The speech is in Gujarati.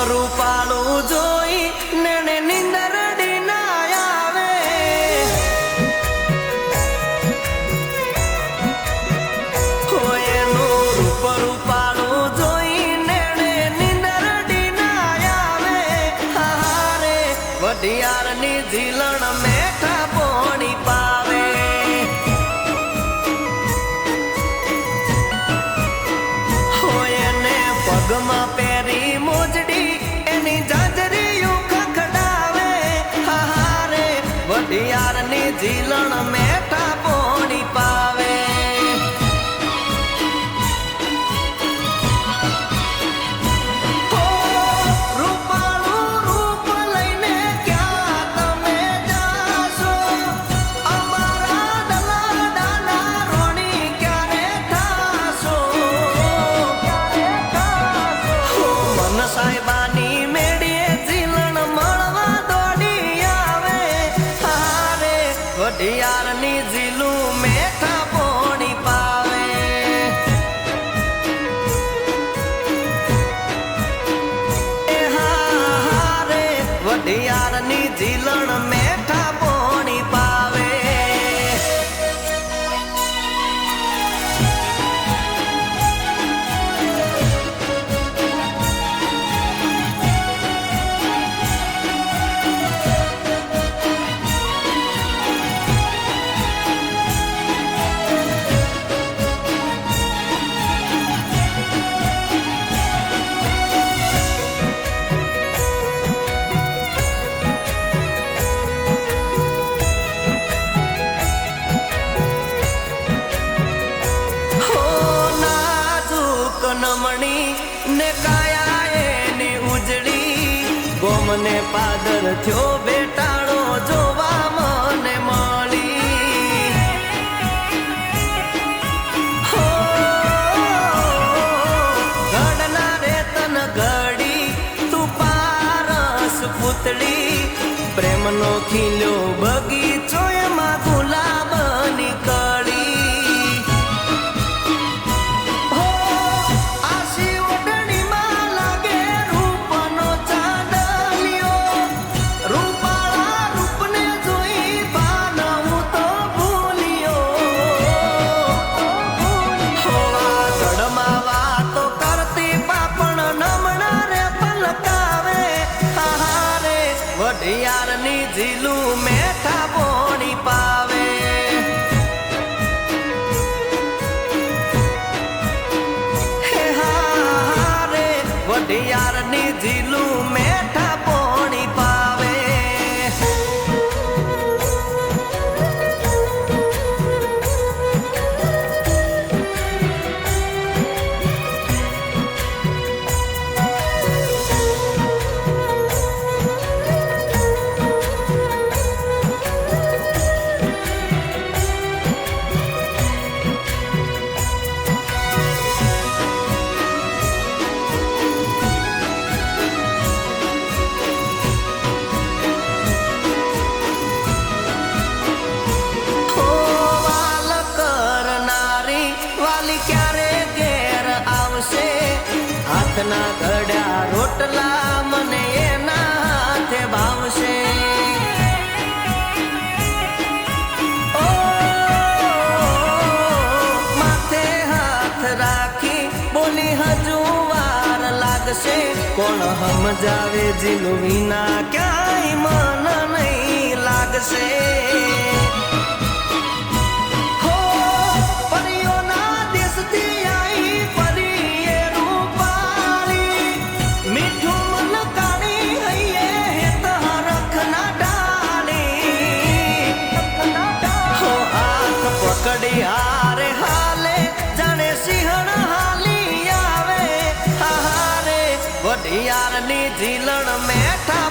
રૂપાળું જોઈ ને નિંદરડી ના આવે હોય એનું રૂપ રૂપાળું જોઈ ને નિંદરડી ના આવે હારે વઢિયારની ઝીલણ મેઠા પોણી પાવે હોય એને પગમાં પહેરી મોજડી એની જાજરીયું ખખડાવે હારે વઢિયારની ઝીલણ મેઠા પોણી પાવે સાહેબાની મેડીએ ઝીલણ મળવા દોડી આવે હારે વઢિયારની ઝીલું મેઠા પોણી પાવે હારે વઢિયારની ઝીલણ મેઠા પોણી પાવે નમણી ને કાયા એની ઉજળી ગોમને પાદર થયો બેટાણો જોવા મને મળી ઘડના રે તન ઘડી તું પારસ પૂતળી પ્રેમનો ખીલ્યો બગીચો એમાં ગુલાબની કળી વઢિયારની ઝીલું મેઠા પોણી પાવે હે હારે વઢિયારની ઝીલું મેઠા પોણી પાવે હાથના ઘડ્યા રોટલા મને એના હાથે ભાવશે માથે હાથ રાખી બોલી હજુ વાર લાગશે કોણ સમજાવે જીલું વિના ક્યાંય મન નહીં લાગશે હારે હાલે જાણે સિંહણ હાલી આવે હારે વઢિયારની ઝીલણ મેઠા